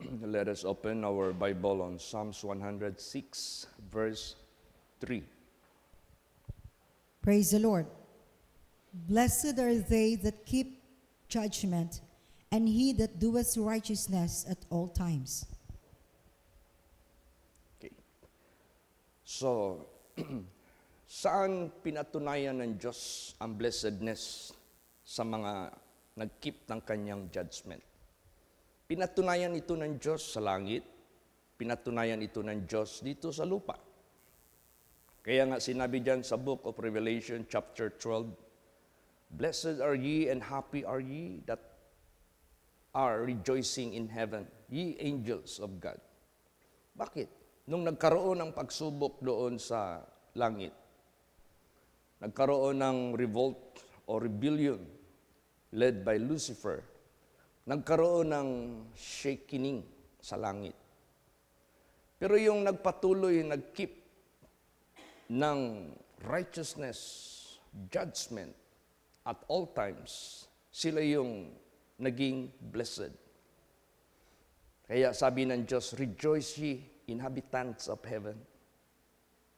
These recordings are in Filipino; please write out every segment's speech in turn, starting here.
Let us open our Bible on Psalms 106, verse 3. Praise the Lord. Blessed are they that keep judgment, and he that doeth righteousness at all times. Okay. So, saan pinatunayan ng Diyos ang blessedness sa mga nag-keep ng kanyang judgment? Pinatunayan ito ng Diyos sa langit, pinatunayan ito ng Diyos dito sa lupa. Kaya nga sinabi dyan sa book of Revelation chapter 12, Blessed are ye and happy are ye that are rejoicing in heaven, ye angels of God. Bakit? Nung nagkaroon ng pagsubok doon sa langit, nagkaroon ng revolt o rebellion led by Lucifer, nagkaroon ng shaking sa langit. Pero yung nagpatuloy, nag-keep ng righteousness, judgment at all times, sila yung naging blessed. Kaya sabi ng Diyos, rejoice ye, inhabitants of heaven.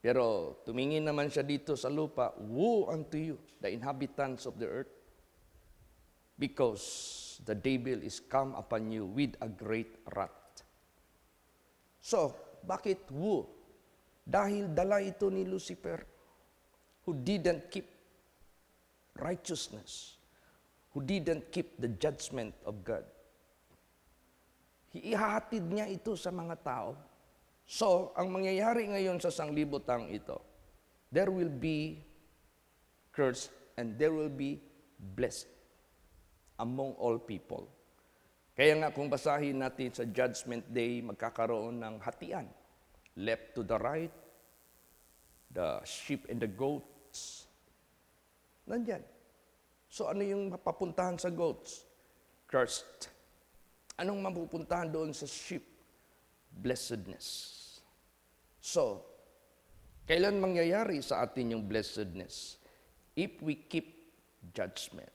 Pero tumingin naman siya dito sa lupa, woe unto you, the inhabitants of the earth, because the devil is come upon you with a great wrath. So, bakit woe? Dahil dala ito ni Lucifer, who didn't keep righteousness, who didn't keep the judgment of God. Ihahatid niya ito sa mga tao. So, ang mangyayari ngayon sa sanglibutang ito, there will be cursed and there will be blessed among all people. Kaya nga kung basahin natin sa Judgment Day, magkakaroon ng hatian. Left to the right, the sheep and the goats. Nandyan. So ano yung mapapuntahan sa goats? Cursed. Anong mapupuntahan doon sa sheep? Blessedness. So, kailan mangyayari sa atin yung blessedness? If we keep judgment.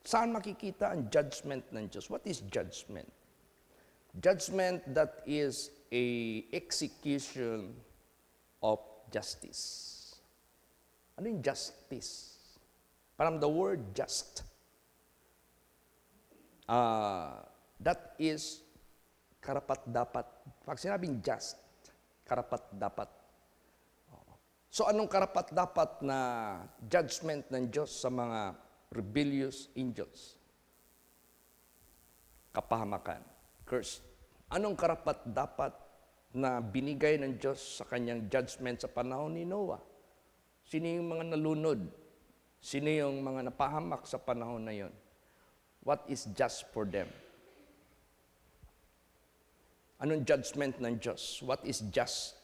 Saan makikita ang judgment ng Diyos? What is judgment? Judgment that is a execution of justice. Ano yung justice? Parang the word just. That is karapat-dapat. Pag sinabing just, karapat-dapat. So anong karapat-dapat na judgment ng Diyos sa mga rebellious angels? Kapahamakan, curse. Anong karapat-dapat na binigay ng Diyos sa kanyang judgment sa panahon ni Noah? Sino yung mga nalunod? Sino yung mga napahamak sa panahon na yon? What is just for them? Anong judgment ng Diyos? What is just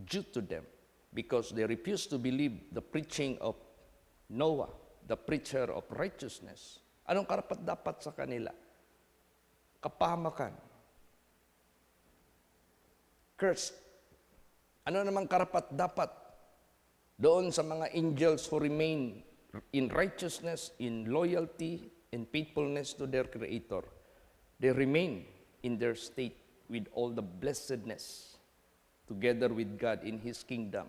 due to them? Because they refused to believe the preaching of Noah, the preacher of righteousness. Anong karapat-dapat sa kanila? Kapahamakan. Cursed. Ano namang karapat-dapat doon sa mga angels who remain in righteousness, in loyalty, in faithfulness to their Creator? They remain in their state with all the blessedness together with God in His kingdom.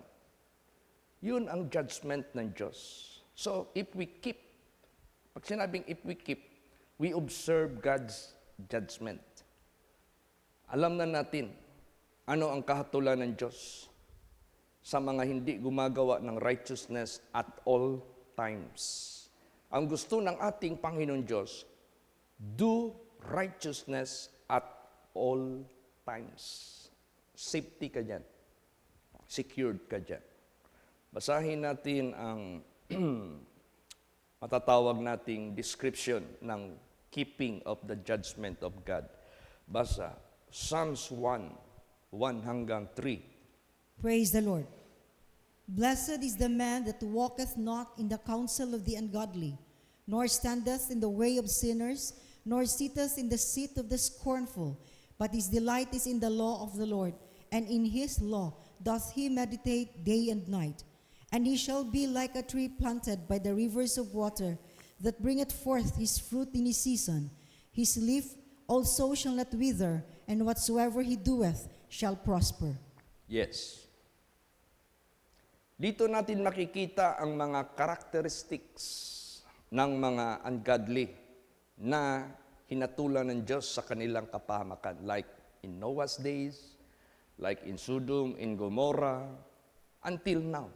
Yun ang judgment ng Diyos. So, if we keep, pag sinabing if we keep, we observe God's judgment. Alam na natin ano ang kahatulan ng Diyos sa mga hindi gumagawa ng righteousness at all times. Ang gusto ng ating Panginoon Diyos, do righteousness at all times. Safety ka dyan. Secured ka dyan. Basahin natin ang matatawag nating description ng keeping of the judgment of God. Basa, Psalms 1, 1 hanggang 3. Praise the Lord. Blessed is the man that walketh not in the counsel of the ungodly, nor standeth in the way of sinners, nor sitteth in the seat of the scornful, but his delight is in the law of the Lord, and in his law doth he meditate day and night. And he shall be like a tree planted by the rivers of water, that bringeth forth his fruit in his season. His leaf also shall not wither, and whatsoever he doeth shall prosper. Yes. Dito natin makikita ang mga characteristics ng mga ungodly na hinatulan ng Diyos sa kanilang kapahamakan. Like in Noah's days, like in Sodom, in Gomorrah, until now.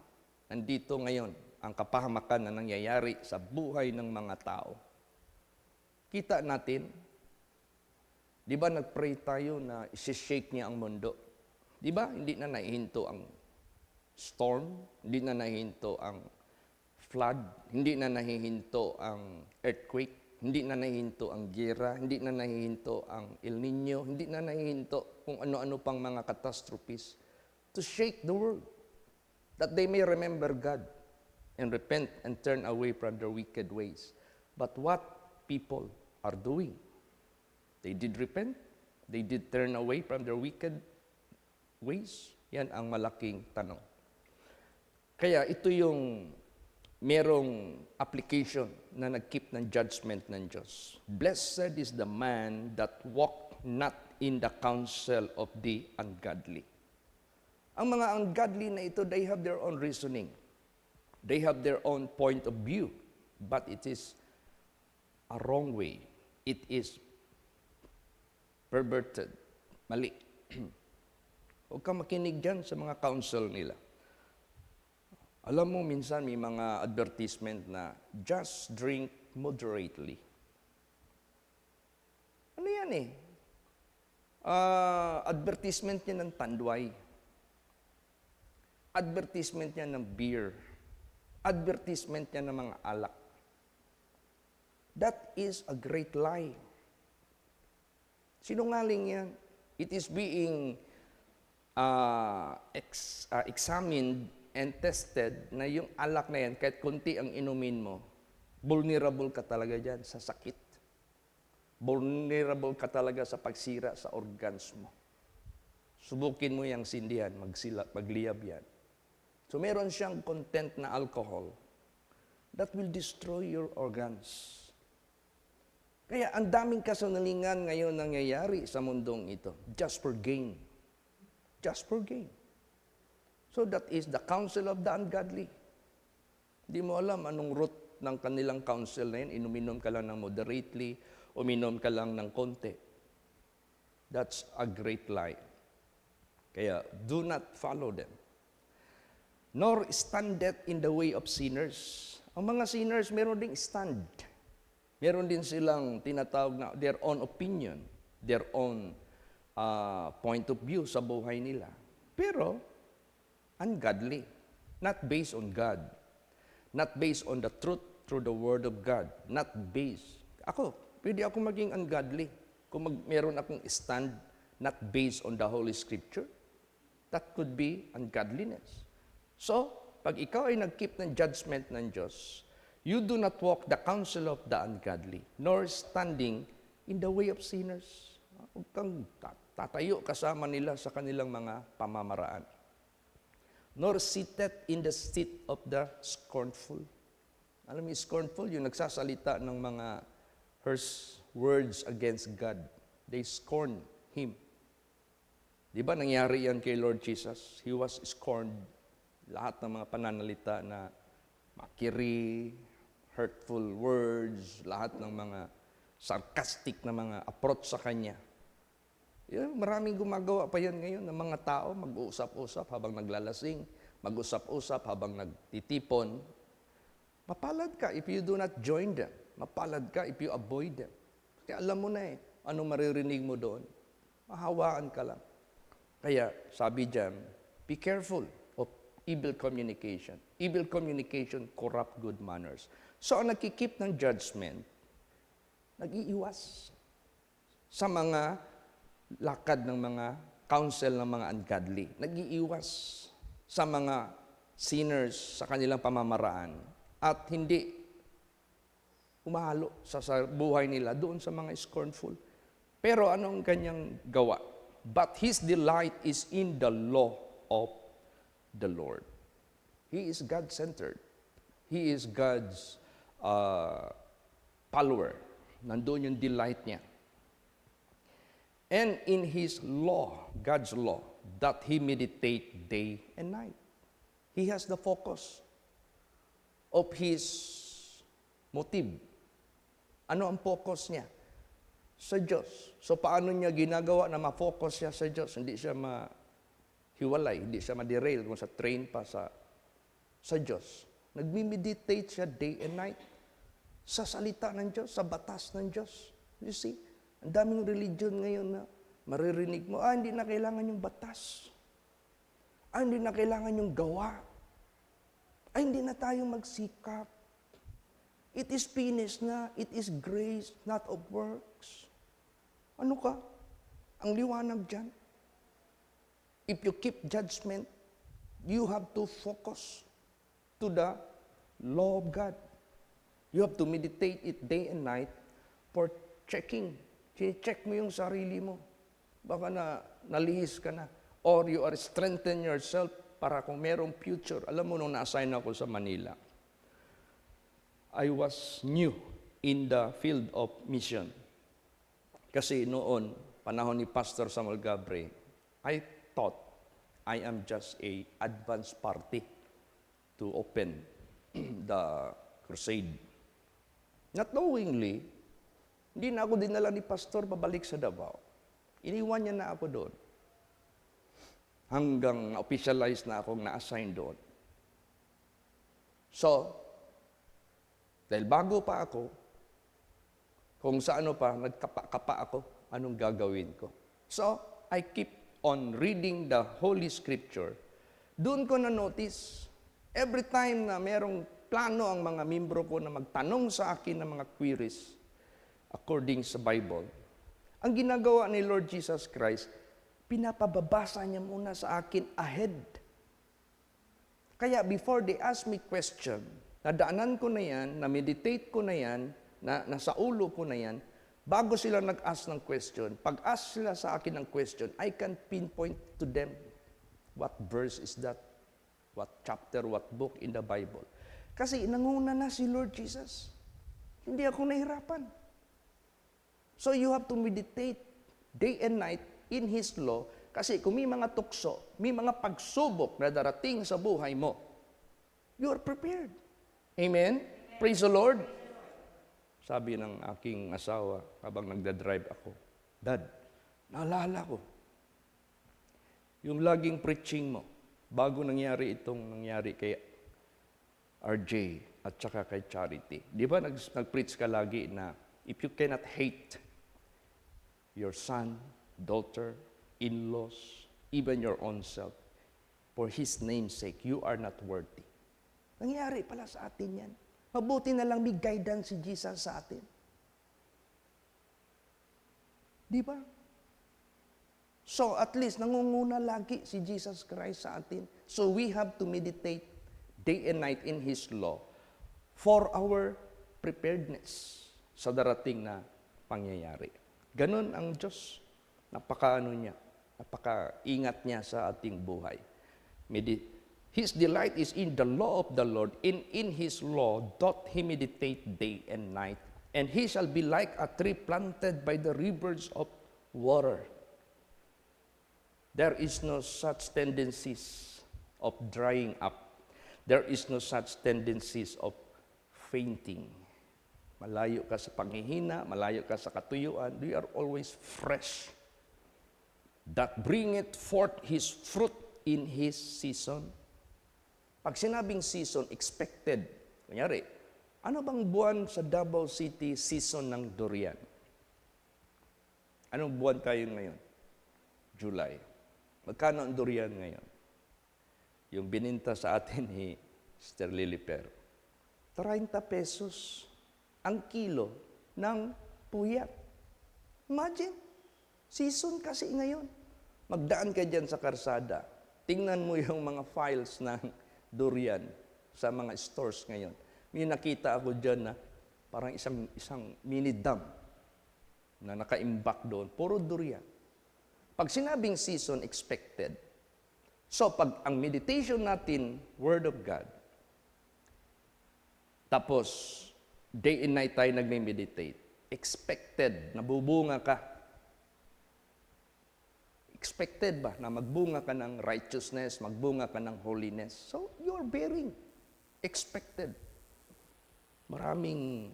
Nandito ngayon ang kapahamakan na nangyayari sa buhay ng mga tao. Kita natin, di ba nag-pray tayo na isi-shake niya ang mundo? Di ba hindi na nahihinto ang storm, hindi na nahihinto ang flood, hindi na nahihinto ang earthquake, hindi na nahihinto ang gera, hindi na nahihinto ang El Nino, hindi na nahihinto kung ano-ano pang mga catastrophes to shake the world, that they may remember God and repent and turn away from their wicked ways. But what people are doing? They did repent, they did turn away from their wicked ways. Yan ang malaking tanong. Kaya ito yung merong application na nag-keep ng judgment ng Diyos. Blessed is the man that walk not in the counsel of the ungodly. Ang mga ungodly na ito, they have their own reasoning. They have their own point of view. But it is a wrong way. It is perverted. Mali. Huwag kang makinig dyan sa mga counsel nila. Alam mo, minsan may mga advertisement na just drink moderately. Ano yan eh? Advertisement niya ng tanduay. Advertisement niya ng beer. Advertisement niya ng mga alak. That is a great lie. Sinungaling yan. It is being examined and tested na yung alak na yan, kahit kunti ang inumin mo, vulnerable ka talaga dyan sa sakit. Vulnerable ka talaga sa pagsira sa organs mo. Subukin mo yung sindihan, magliyab yan. So meron siyang content na alcohol that will destroy your organs. Kaya ang daming kasunungalingan ngayon nangyayari sa mundong ito. Just for gain. Just for gain. So that is the counsel of the ungodly. Hindi mo alam anong root ng kanilang counsel na yun. Inuminom ka lang ng moderately, uminom ka lang ng konti. That's a great lie. Kaya do not follow them. Nor standeth in the way of sinners. Ang mga sinners, meron ding stand. Meron din silang tinatawag na their own opinion, their own point of view sa buhay nila. Pero, ungodly. Not based on God. Not based on the truth through the Word of God. Not based. Pwede ako maging ungodly kung meron akong stand not based on the Holy Scripture. That could be ungodliness. So, pag ikaw ay nag-keep ng judgment ng Diyos, you do not walk the counsel of the ungodly, nor standing in the way of sinners. Huwag kang tatayo kasama nila sa kanilang mga pamamaraan. Nor seated in the seat of the scornful. Alam mo, scornful, yung nagsasalita ng mga harsh words against God. They scorn Him. Di ba nangyari yan kay Lord Jesus? He was scorned. Lahat ng mga pananalita na makiri, hurtful words, lahat ng mga sarcastic na mga approach sa Kanya. Maraming gumagawa pa yan ngayon ng mga tao, mag-uusap-usap habang naglalasing, mag-usap-usap habang nagtitipon. Mapalad ka if you do not join them. Mapalad ka if you avoid them. Kaya alam mo na anong maririnig mo doon. Mahawaan ka lang. Kaya sabi diyan, be careful of evil communication. Evil communication corrupt good manners. So ang nagkikip ng judgment, nag-iiwas sa mga lakad ng mga counsel ng mga ungodly. Nag-iiwas sa mga sinners sa kanilang pamamaraan at hindi umahalo sa buhay nila doon sa mga scornful. Pero anong kanyang gawa? But his delight is in the law of the Lord. He is God-centered. He is God's follower. Nandun yung delight niya. And in His law, God's law, that he meditate day and night. He has the focus of his motive. Ano ang focus niya? Sa Diyos. So paano niya ginagawa na ma-focus siya sa Diyos? Hindi siya mahiwalay, hindi siya ma-derail kung sa train pa sa Diyos. Nagmi-meditate siya day and night sa salita ng Diyos, sa batas ng Diyos. You see? Ang daming religion ngayon na maririnig mo, hindi na kailangan yung batas. Hindi na kailangan yung gawa. Hindi na tayo magsikap. It is finished na. It is grace, not of works. Ano ka? Ang liwanag dyan. If you keep judgment, you have to focus to the law of God. You have to meditate it day and night for checking. Check mo yung sarili mo. Baka nalihis ka na. Or you are strengthen yourself para kung merong future. Alam mo, nung na-assign ako sa Manila, I was new in the field of mission. Kasi noon, panahon ni Pastor Samuel Gabre, I thought I am just a advance party to open the crusade. Not knowingly, hindi na ako dinala ni Pastor pabalik sa Davao. Iniwan niya na ako doon. Hanggang officialize na akong na-assign doon. So, dahil bago pa ako, kung sa ano pa, nagkapa-kapa ako, anong gagawin ko? So, I keep on reading the Holy Scripture. Doon ko na-notice, every time na merong plano ang mga membro ko na magtanong sa akin ng mga queries, according sa Bible, ang ginagawa ni Lord Jesus Christ, pinapababasa niya muna sa akin ahead. Kaya before they ask me question, nadaanan ko na yan, na-meditate ko na yan, nasa ulo ko na yan, bago sila nag-ask ng question, pag-ask sila sa akin ng question, I can pinpoint to them what verse is that, what chapter, what book in the Bible. Kasi nanguna na si Lord Jesus. Hindi ako nahirapan. So you have to meditate day and night in His law, kasi kung may mga tukso, may mga pagsubok na darating sa buhay mo, you are prepared. Amen? Praise the Lord. Sabi ng aking asawa habang nagdadrive ako, Dad, naalala ko, yung laging preaching mo, bago nangyari itong nangyari kay RJ at saka kay Charity. Di ba nag-preach ka lagi na if you cannot hate your son, daughter, in-laws, even your own self, for His name's sake, you are not worthy. Nangyari pala sa atin yan. Mabuti na lang may guidance si Jesus sa atin. Di ba? So at least nangunguna lagi si Jesus Christ sa atin. So we have to meditate day and night in His law for our preparedness sa darating na pangyayari. Ganon ang Diyos. Napakaano niya. Napaka-ingat niya sa ating buhay. His delight is in the law of the Lord, and in His law doth He meditate day and night. And He shall be like a tree planted by the rivers of water. There is no such tendencies of drying up. There is no such tendencies of fainting. Malayo ka sa panghihina, malayo ka sa katuyuan, we are always fresh. That bringeth forth his fruit in his season. Pag sinabing season, expected. Kunyari, ano bang buwan sa Davao City season ng durian? Anong buwan tayo ngayon? July. Magkano ang durian ngayon? Yung bininta sa atin ni Sister Liliper. 30 pesos ang kilo ng puyat. Imagine, season kasi ngayon. Magdaan ka dyan sa karsada. Tingnan mo yung mga files ng durian sa mga stores ngayon. May nakita ako dyan na parang isang mini dam na nakaimbak doon. Puro durian. Pag sinabing season, expected. So, pag ang meditation natin, Word of God, tapos, day and night tayo nagme-meditate, expected, nabubunga ka. Expected ba na magbunga ka ng righteousness, magbunga ka ng holiness? So, you're bearing. Expected. Maraming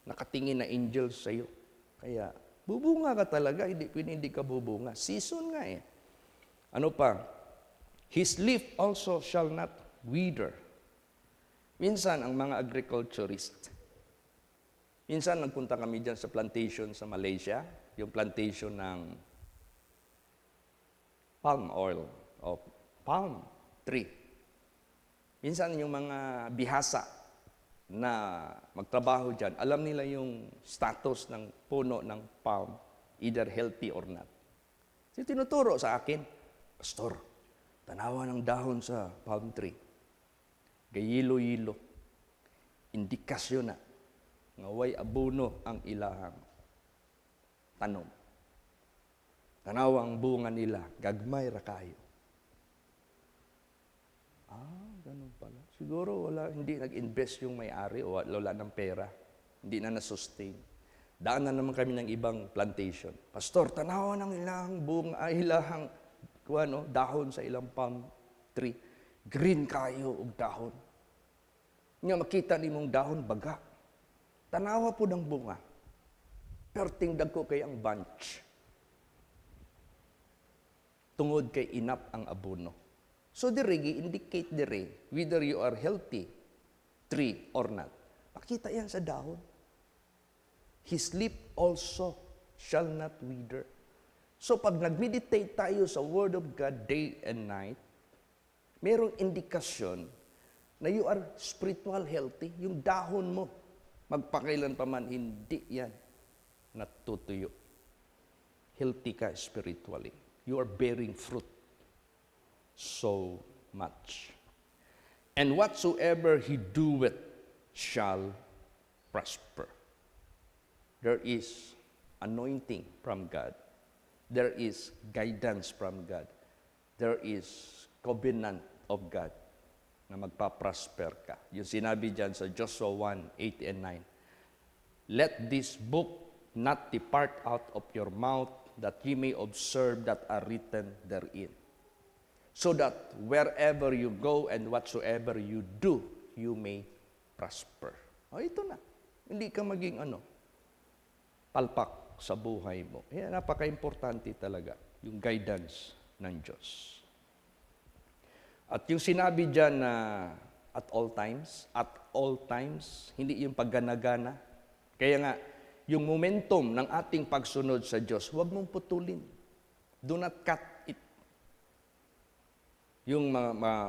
nakatingin na angels sa iyo. Kaya, bubunga ka talaga, hindi ka bubunga. Season nga eh. Ano pa? His leaf also shall not wither. Minsan, ang mga agriculturist, minsan nagpunta kami dyan sa plantation sa Malaysia, yung plantation ng palm oil o palm tree. Minsan yung mga bihasa na magtrabaho dyan, alam nila yung status ng puno ng palm, either healthy or not. So tinuturo sa akin, Pastor, tanawa ng dahon sa palm tree. Gayilo-yilo. Indikasyon na nga way abono ang ilahang tanom. Tanawang bunga nila, gagmay ra kayo. Ganun pala. Siguro hindi nag-invest yung may-ari o wala ng pera. Hindi na na-sustain. Daan na naman kami ng ibang plantation. Pastor, tanawa ng ilahang bunga, ilahang dahon sa ilang palm tree. Green kayo og dahon. Nga makita ni mong dahon, baga. Tanawa po ng bunga. Perting dagko kay ang bunch. Tungod kay inap ang abono. So dire indicate dire whether you are healthy tree or not. Makita yan sa dahon. His leaf also shall not wither. So pag nag-meditate tayo sa Word of God day and night, merong indikasyon na you are spiritual healthy. Yung dahon mo, magpakailan pa man, hindi yan natutuyo. Healthy ka spiritually. You are bearing fruit so much. And whatsoever he doeth shall prosper. There is anointing from God. There is guidance from God. There is covenant of God na magpa-prosper ka. Yung sinabi dyan sa Joshua 1:8 and 9. Let this book not depart out of your mouth, that ye may observe that are written therein. So that wherever you go and whatsoever you do, you may prosper. Ito na. Hindi ka maging palpak sa buhay mo. Napaka-importante talaga yung guidance ng Diyos. At yung sinabi dyan na at all times, hindi yung pagganagana. Kaya nga, yung momentum ng ating pagsunod sa Diyos, huwag mong putulin. Do not cut it. Yung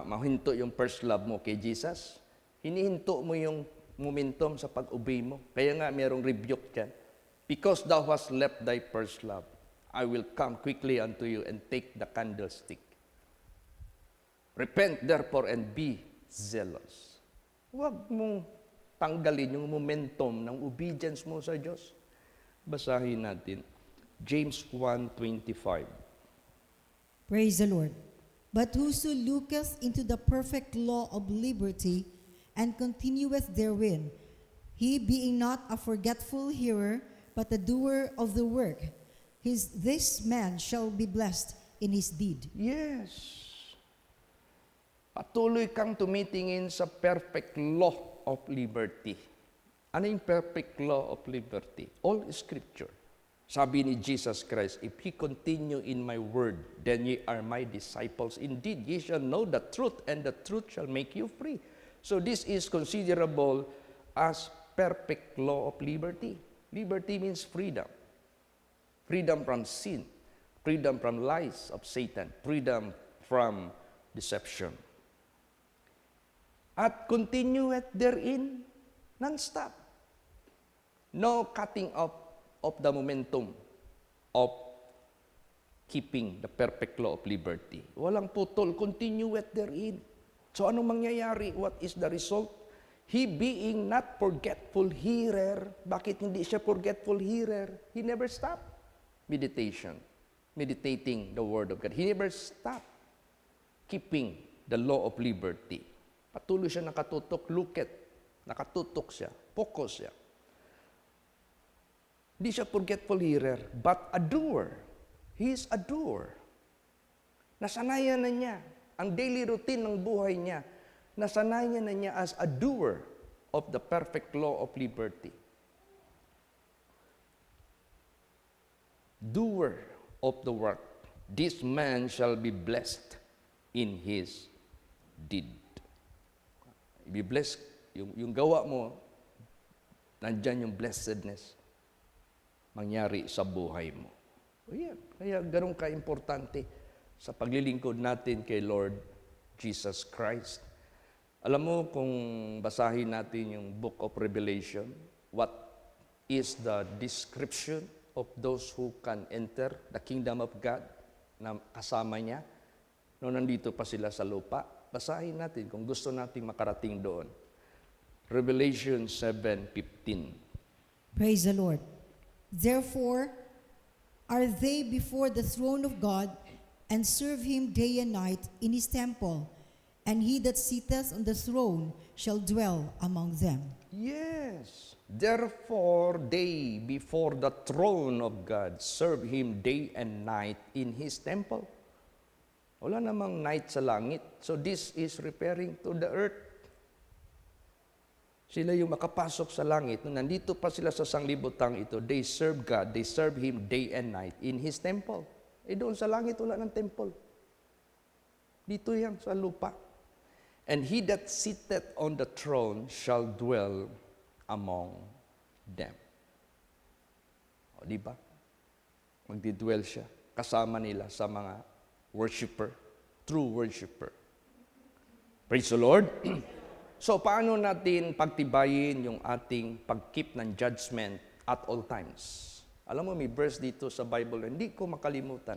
mahinto yung first love mo kay Jesus, hinihinto mo yung momentum sa pag-obey mo. Kaya nga, mayroong rebuke dyan. Because thou hast left thy first love, I will come quickly unto you and take the candlestick. Repent therefore and be zealous. Huwag mong tanggalin yung momentum ng obedience mo sa Diyos. Basahin natin. James 1:25. Praise the Lord. But whoso looketh into the perfect law of liberty and continueth therein, he being not a forgetful hearer, but a doer of the work, this man shall be blessed in his deed. Yes. Patuloy kang tumitingin sa perfect law of liberty. Ano yung perfect law of liberty? All Scripture. Sabi ni Jesus Christ, if ye continue in my word, then ye are my disciples. Indeed, ye shall know the truth, and the truth shall make you free. So this is considerable as perfect law of liberty. Liberty means freedom. Freedom from sin. Freedom from lies of Satan. Freedom from deception. At continue it therein non-stop. No cutting off of the momentum of keeping the perfect law of liberty. Walang putol, continue it therein. So anong mangyayari? What is the result? He being not forgetful hearer. Bakit hindi siya forgetful hearer? He never stopped meditation. Meditating the word of God. He never stopped keeping the law of liberty. Patuloy siya nakatutok, look at, nakatutok siya, focus siya. Hindi siya forgetful hearer, but a doer. He is a doer. Nasanayan na niya. Ang daily routine ng buhay niya, nasanayan na niya as a doer of the perfect law of liberty. Doer of the work. This man shall be blessed in his deed. Be blessed. Yung gawa mo, nandyan yung blessedness mangyari sa buhay mo. O yan. Kaya ganun ka-importante sa paglilingkod natin kay Lord Jesus Christ. Alam mo, kung basahin natin yung Book of Revelation, what is the description of those who can enter the kingdom of God na kasama niya noong nandito pa sila sa lupa? Basahin natin kung gusto nating makarating doon. Revelation 7:15. Praise the Lord. Therefore, are they before the throne of God, and serve him day and night in his temple, and he that sitteth on the throne shall dwell among them. Yes. Therefore, they before the throne of God serve him day and night in his temple. Wala namang night sa langit. So this is referring to the earth. Sila yung makapasok sa langit. Nung nandito pa sila sa sanglibutang ito, they serve God, they serve him day and night in his temple. Doon sa langit, wala ng temple. Dito yan, sa lupa. And he that sitteth on the throne shall dwell among them. O, di ba? Magdidwell siya. Kasama nila sa mga worshiper, true worshiper. Praise the Lord. So, paano natin pagtibayin yung ating pag-keep ng judgment at all times? Alam mo, may verse dito sa Bible, hindi ko makalimutan.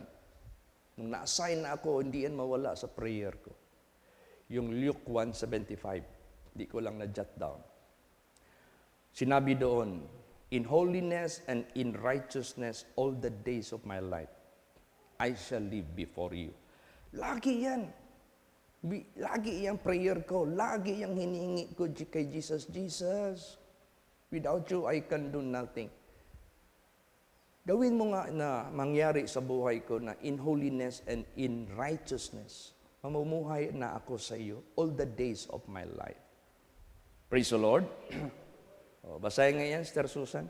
Nung na-assign na ako, hindi yan mawala sa prayer ko. Yung Luke 1:75. Hindi ko lang na-jot down. Sinabi doon, in holiness and in righteousness all the days of my life, I shall live before you. Lagi yan. Lagi yung prayer ko. Lagi yung hinihingi ko kay Jesus. Jesus, without you, I can do nothing. Gawin mo nga na mangyari sa buhay ko na in holiness and in righteousness. Mamumuhay na ako sa iyo all the days of my life. Praise the Lord. Basahin nga yan, Sister Susan.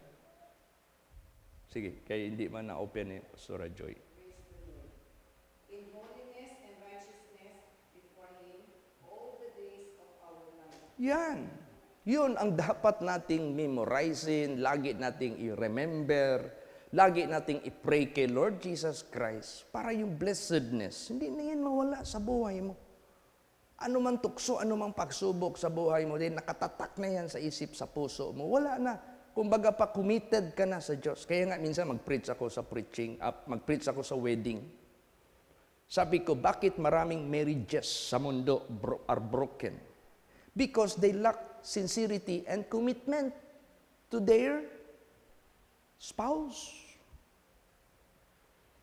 Sige, kaya hindi man na-open eh, Pastor Joy. In holiness and righteousness before Him all the days of our life. Yan. Yun ang dapat nating memorizing, lagi nating i-remember, lagi nating i-pray kay Lord Jesus Christ para yung blessedness, hindi na yan mawala sa buhay mo. Ano man tukso, ano man pagsubok sa buhay mo, din nakatatak na yan sa isip, sa puso mo. Wala na. Kumbaga pa, committed ka na sa Diyos. Kaya nga minsan mag-preach ako sa preaching, mag-preach ako sa wedding. Sabi ko, bakit maraming marriages sa mundo are broken? Because they lack sincerity and commitment to their spouse.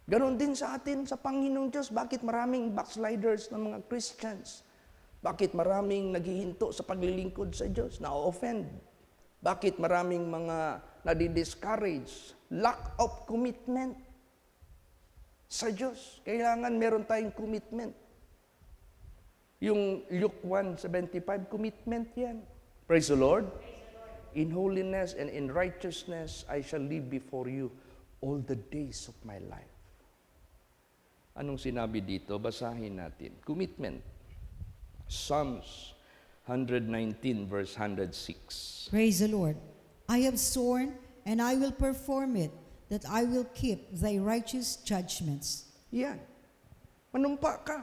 Ganon din sa atin sa Panginoong Diyos. Bakit maraming backsliders ng mga Christians? Bakit maraming naghihinto sa paglilingkod sa Diyos, na-offend? Bakit maraming mga nadi-discourage? Lack of commitment sa Diyos. Kailangan meron tayong commitment. Yung Luke 1:75, commitment yan. Praise the Lord. In holiness and in righteousness, I shall live before you all the days of my life. Anong sinabi dito? Basahin natin. Commitment. Psalms 119 verse 106. Praise the Lord. I have sworn, and I will perform it, that I will keep thy righteous judgments. Yan. Manumpa ka.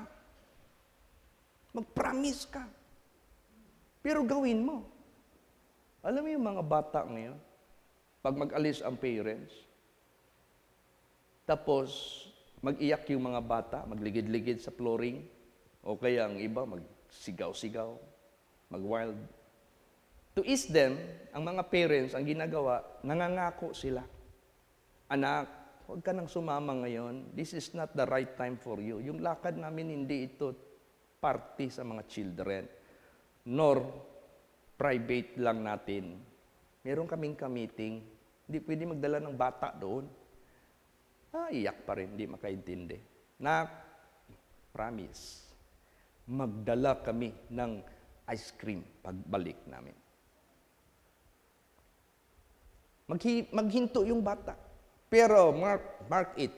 Mag-promise ka. Pero gawin mo. Alam mo yung mga bata ngayon, pag mag-alis ang parents, tapos mag-iyak yung mga bata, magligid-ligid sa flooring, o kaya ang iba magsigaw-sigaw, mag-wild. To ease them, ang mga parents, ang ginagawa, nangangako sila. Anak, huwag ka nang sumama ngayon. This is not the right time for you. Yung lakad namin, hindi ito party sa mga children. Nor private lang natin. Meron kaming ka-meeting. Hindi pwede magdala ng bata doon. Iyak pa rin, hindi makaintindi. Na, Promise. Magdala kami ng ice cream pagbalik namin. Maghinto yung bata. Pero mark it,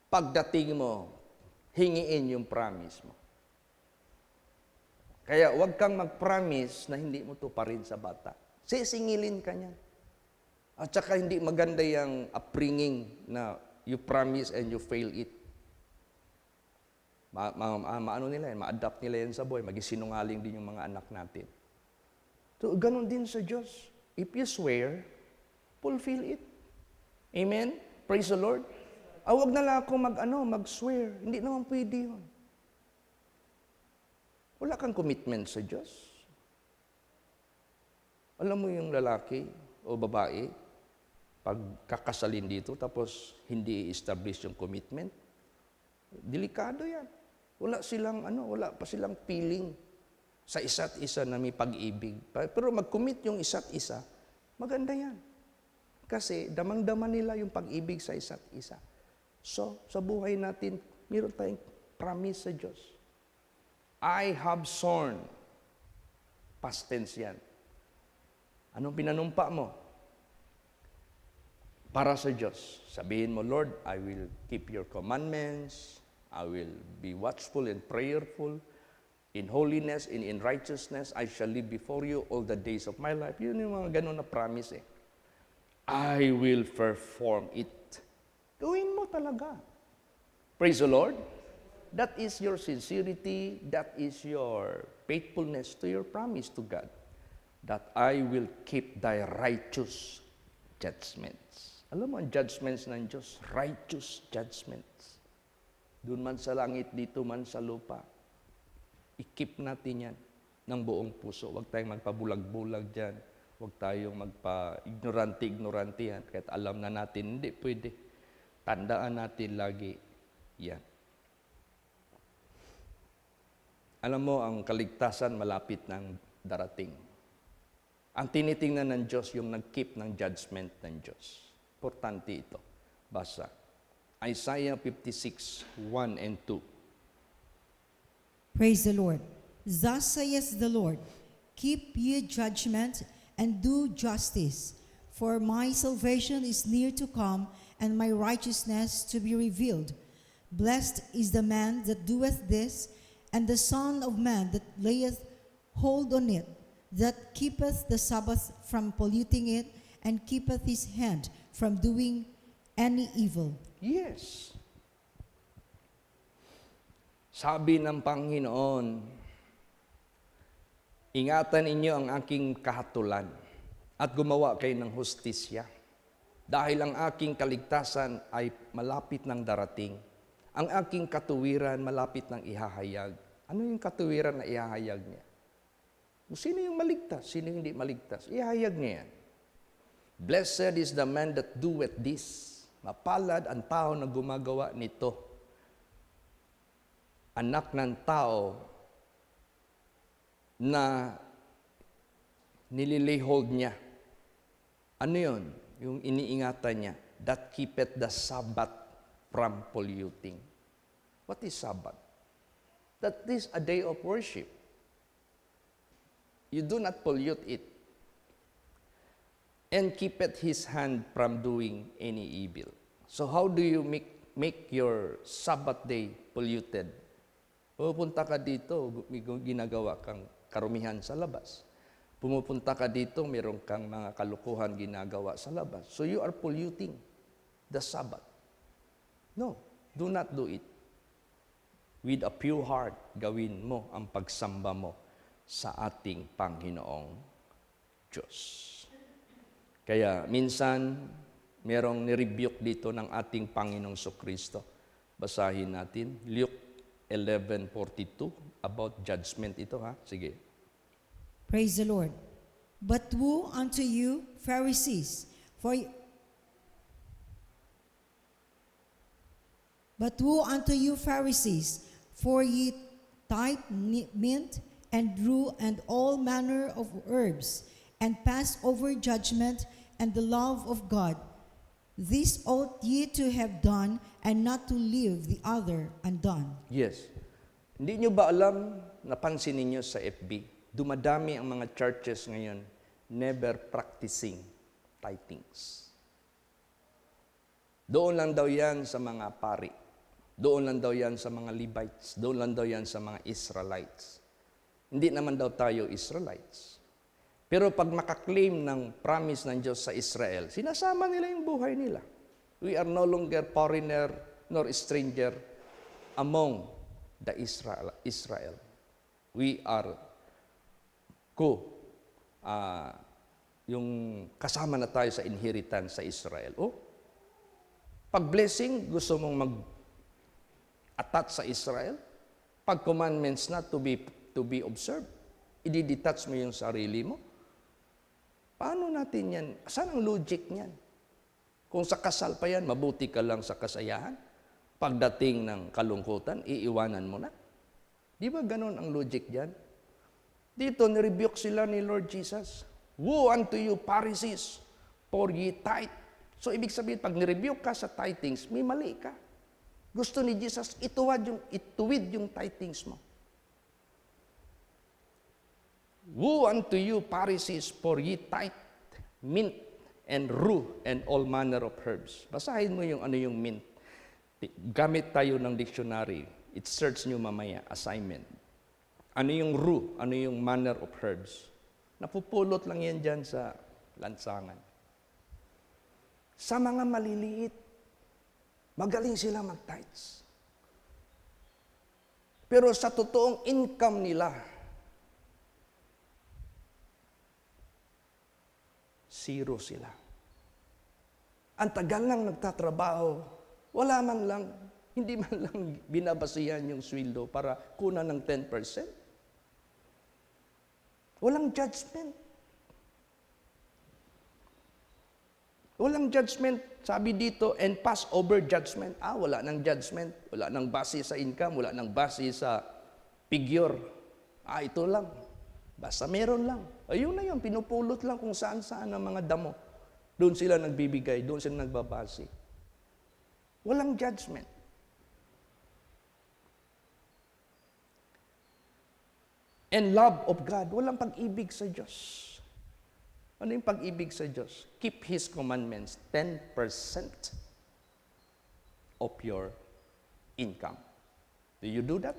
pagdating mo, hingiin yung promise mo. Kaya huwag kang mag-promise na hindi mo tuparin sa bata. Sisingilin ka niyan. At saka hindi maganda yung upbringing na you promise and you fail it. Maano nila yan, ma-adapt nila yan sa buhay, magisinungaling din yung mga anak natin. So, ganun din sa Diyos. If you swear, fulfill it. Amen? Praise the Lord. Wag na lang ako mag-swear. Hindi naman pwede yun. Wala kang commitment sa Diyos. Alam mo yung lalaki o babae, pag kakasalin dito, tapos hindi i-establish yung commitment, delikado yan. Wala pa silang feeling sa isa't isa na may pag-ibig. Pero mag-commit yung isa't isa, maganda yan. Kasi damang-dama nila yung pag-ibig sa isa't isa. So, sa buhay natin, meron tayong promise sa Diyos. I have sworn. Past tense yan. Anong pinanumpa mo? Para sa Diyos. Sabihin mo, Lord, I will keep your commandments. I will be watchful and prayerful. In holiness and in righteousness, I shall live before you all the days of my life. Yun yung mga ganun na promise eh. I will perform it. Gawin mo talaga. Praise the Lord. That is your sincerity. That is your faithfulness to your promise to God. That I will keep thy righteous judgments. Alam mo, ang judgments ng Diyos, righteous judgments. Doon man sa langit, dito man sa lupa. I-keep natin yan ng buong puso. Huwag tayong magpabulag-bulag dyan. Huwag tayong magpa-ignorante yan. Kahit alam na natin, hindi pwede. Tandaan natin lagi yan. Alam mo, ang kaligtasan malapit ng darating. Ang tinitingnan ng Diyos, yung nag-keep ng judgment ng Diyos. Importante ito. Basa. Isaiah 56, 1 and 2. Praise the Lord. Thus saith the Lord, keep ye judgment and do justice, for my salvation is near to come, and my righteousness to be revealed. Blessed is the man that doeth this, and the Son of Man that layeth hold on it, that keepeth the Sabbath from polluting it, and keepeth his hand from doing any evil. Yes. Sabi ng Panginoon, ingatan ninyo ang aking kahatulan at gumawa kayo ng hustisya. Dahil ang aking kaligtasan ay malapit ng darating. Ang aking katuwiran malapit ng ihahayag. Ano yung katuwiran na ihahayag niya? Sino yung maligtas? Sino yung hindi maligtas? Ihahayag niya yan. Blessed is the man that doeth this. Mapalad ang tao na gumagawa nito. Anak ng tao na nililayhold niya. Ano yun? Yung iniingatan niya. That keepeth the Sabbath from polluting. What is Sabbath? That is a day of worship. You do not pollute it. And keepeth his hand from doing any evil. So how do you make your Sabbath day polluted? Pupunta ka dito, may ginagawa kang karumihan sa labas. Pumupunta ka dito, meron kang mga kalukuhan ginagawa sa labas. So you are polluting the Sabbath. No, do not do it. With a pure heart, gawin mo ang pagsamba mo sa ating Panginoong Diyos. Kaya minsan, merong nirebuke dito ng ating Panginoong Kristo. Basahin natin, Luke 11:42, about judgment ito ha. Sige. Praise the Lord. But woe unto you, Pharisees, for ye tithe mint and rue and all manner of herbs, and pass over judgment and the love of God. This ought ye to have done, and not to leave the other undone. Yes. Hindi nyo ba alam, napansin ninyo sa FB, dumadami ang mga churches ngayon never practicing tithings. Doon lang daw yan sa mga pari. Doon lang daw yan sa mga Levites. Doon lang daw yan sa mga Israelites. Hindi naman daw tayo Israelites. Pero pag makaklaim ng promise ng Diyos sa Israel, sinasama nila yung buhay nila. We are no longer foreigner nor stranger among the Israel. We are yung kasama na tayo sa inheritance sa Israel. Oh, pag blessing, gusto mong mag-attach sa Israel. Pag commandments na to be observed, i-detach mo yung sarili mo. Paano natin yan? Saan ang logic niyan? Kung sa kasal pa yan, mabuti ka lang sa kasayahan. Pagdating ng kalungkutan, iiwanan mo na. Di ba ganon ang logic diyan? Dito, nirebuke sila ni Lord Jesus. Woe unto you, Pharisees, for ye tithe. So, ibig sabihin, pag nirebuke ka sa tithings, may mali ka. Gusto ni Jesus, ituwid yung tithings mo. Woe unto you, Pharisees, for ye tithe mint and rue and all manner of herbs. Basahin mo yung ano yung mint. Gamit tayo ng dictionary. It search nyo mamaya, assignment. Ano yung rue? Ano yung manner of herbs? Napupulot lang yan dyan sa lansangan. Sa mga maliliit, magaling sila mag-tithes. Pero sa totoong income nila, zero sila. Ang tagal lang nagtatrabaho, wala man lang, hindi man lang binabasihan yung sweldo para kunan ng 10%. Walang judgment. Walang judgment. Sabi dito, and pass over judgment. Wala nang judgment. Wala nang base sa income. Wala nang base sa figure. Ito lang. Basta meron lang. Ayun na yun. Pinupulot lang kung saan-saan ang mga damo. Doon sila nagbibigay. Doon sila nagbabase. Walang judgment. And love of God. Walang pag-ibig sa Diyos. Ano yung pag-ibig sa Diyos? Keep His commandments, 10% of your income. Do you do that?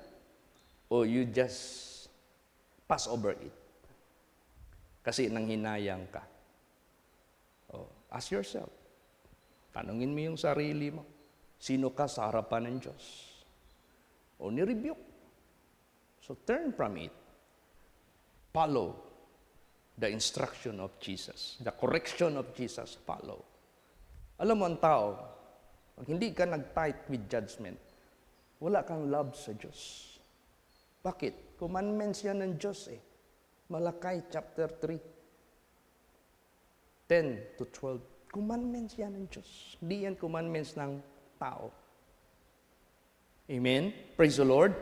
Or you just pass over it? Kasi nanghinayang ka. Ask yourself. Tanungin mo yung sarili mo. Sino ka sa harapan ng Diyos? O ni-rebuke. So turn from it. Follow the instruction of Jesus. The correction of Jesus, follow. Alam mo ang tao, pag hindi ka nag-tithe with judgment, wala kang love sa Diyos. Bakit? Commandments yan ng Diyos eh. Malakay chapter 3, 10 to 12. Commandments yan ng Diyos. Hindi yan commandments ng tao. Amen? Praise the Lord.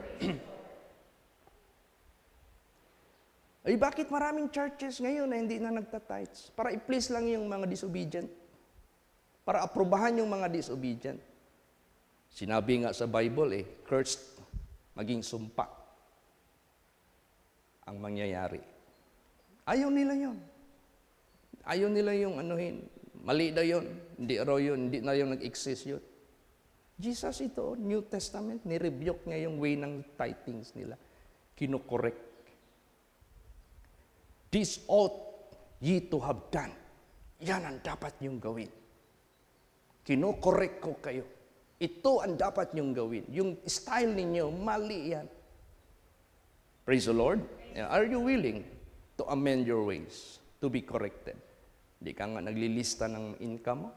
Ay, bakit maraming churches ngayon na hindi na nagtitithes? Para i-please lang yung mga disobedient. Para aprobahan yung mga disobedient. Sinabi nga sa Bible cursed, maging sumpa ang mangyayari. Ayaw nila yon. Ayaw nila yung anuhin. Mali na yun. Hindi raw yun. Hindi na yung nag-exist yun. Jesus ito, New Testament, ni-rebuke niya yung way ng tithings nila. Kinokorek. This ought ye to have done. Yan ang dapat niyong gawin. Kinokorek ko kayo. Ito ang dapat niyong gawin. Yung style ninyo, mali yan. Praise the Lord. Are you willing to amend your ways, to be corrected? Hindi ka nga naglilista ng income mo.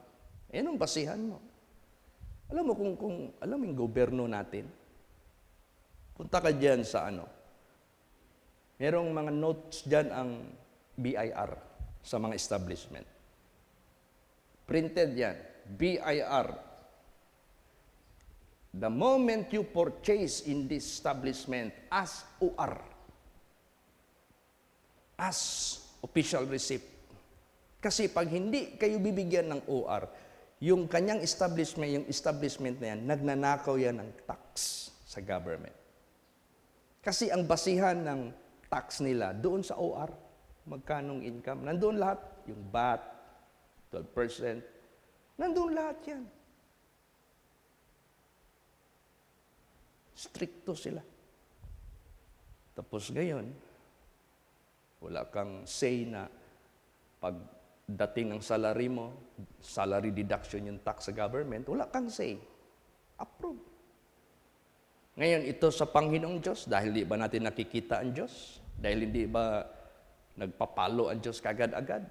Anong basihan mo? Alam mo alam mo yung gobyerno natin? Punta ka dyan sa merong mga notes dyan ang BIR sa mga establishment. Printed yan. BIR. The moment you purchase in this establishment as OR, as official receipt. Kasi pag hindi kayo bibigyan ng OR, yung kanyang establishment na yan, nagnanakaw yan ng tax sa government. Kasi ang basihan ng tax nila doon sa OR, magkanong income, nandoon lahat, yung VAT, 12%, nandoon lahat yan. Stricto sila. Tapos ngayon, wala kang say na pagdating ng salary mo, salary deduction yung tax sa government, wala kang say. Approve. Ngayon, ito sa Panginoong Diyos, dahil di ba natin nakikita ang Diyos? Dahil hindi ba nagpapalo ang Diyos kagad-agad?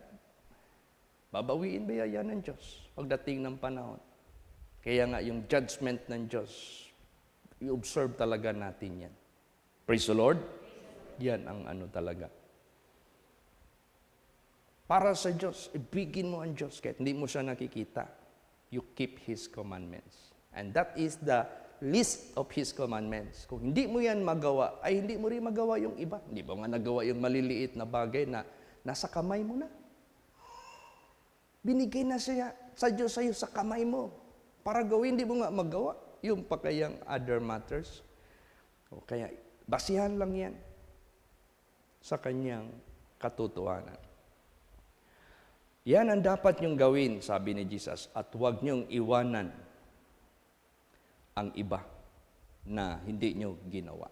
Babawiin ba yan ng Diyos pagdating ng panahon? Kaya nga yung judgment ng Diyos, i-observe talaga natin yan. Praise the Lord. Yan ang ano talaga. Para sa Diyos, ibigin mo ang Diyos kahit hindi mo siya nakikita. You keep His commandments. And that is the list of His commandments. Kung hindi mo yan magawa, ay hindi mo rin magawa yung iba. Hindi mo nga nagawa yung maliliit na bagay na nasa kamay mo na. Binigay na siya sa Diyos sa'yo sa kamay mo. Para gawin, hindi mo nga magawa. Yung pa kayang other matters. O kaya, basihan lang yan sa kanyang katotohanan. Yan ang dapat niyong gawin, sabi ni Jesus, at huwag niyong iwanan ang iba na hindi niyo ginawa.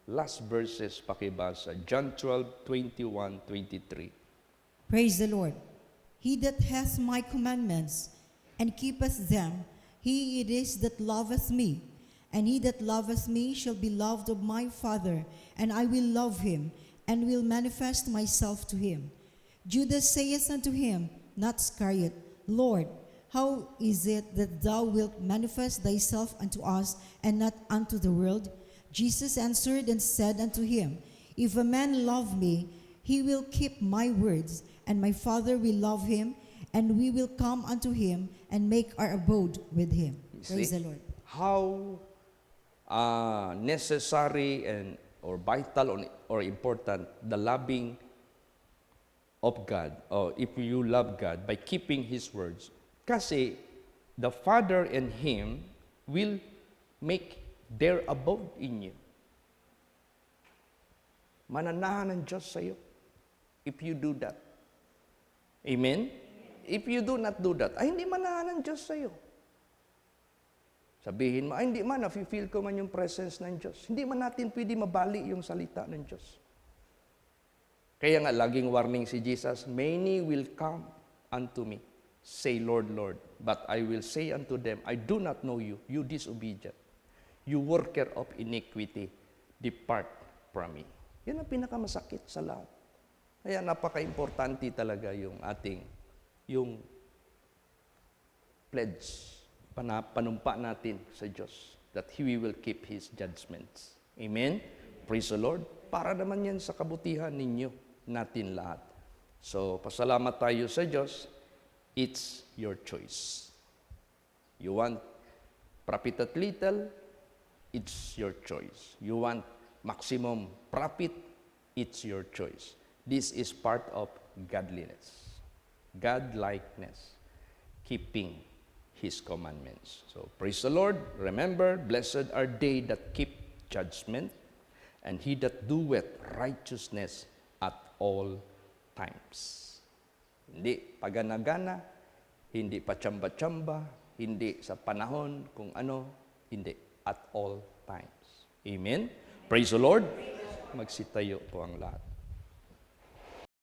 Last verses pakibasa, John 12:21-23. Praise the Lord. He that has my commandments and keepeth them, he it is that loveth me. And he that loveth me shall be loved of my Father, and I will love him, and will manifest myself to him. Judas saith unto him, not Iscariot, Lord, how is it that thou wilt manifest thyself unto us, and not unto the world? Jesus answered and said unto him, If a man love me, he will keep my words, and my Father will love him, and we will come unto him, and make our abode with him. Praise See? the Lord. How necessary and or vital or important the loving of God, or if you love God by keeping His words. Kasi the Father and Him will make their abode in you. Mananahan ng Diyos sa iyo if you do that. Amen? If you do not do that, ay hindi manahan ng Diyos sa iyo. Sabihin mo, ay hindi man, nafe-feel ko man yung presence ng Diyos. Hindi man natin pwede mabali yung salita ng Diyos. Kaya nga, laging warning si Jesus, many will come unto me, say, Lord, Lord, but I will say unto them, I do not know you, you disobedient. You worker of iniquity, depart from me. Yan ang pinakamasakit sa lahat. Kaya napaka-importante talaga yung ating, yung pledge, panumpa natin sa Diyos that He will keep His judgments. Amen? Praise the Lord. Para naman yan sa kabutihan ninyo, natin lahat. So, pasalamat tayo sa Diyos. It's your choice. You want profit at little, it's your choice. You want maximum profit, it's your choice. This is part of godliness, godlikeness, keeping His commandments. So, praise the Lord. Remember, blessed are they that keep judgment, and he that doeth righteousness at all times. Hindi pagana-gana, hindi patsamba-tsamba, hindi sa panahon kung ano, hindi. At all times. Amen? Praise the Lord. Magsitayo po ang lahat.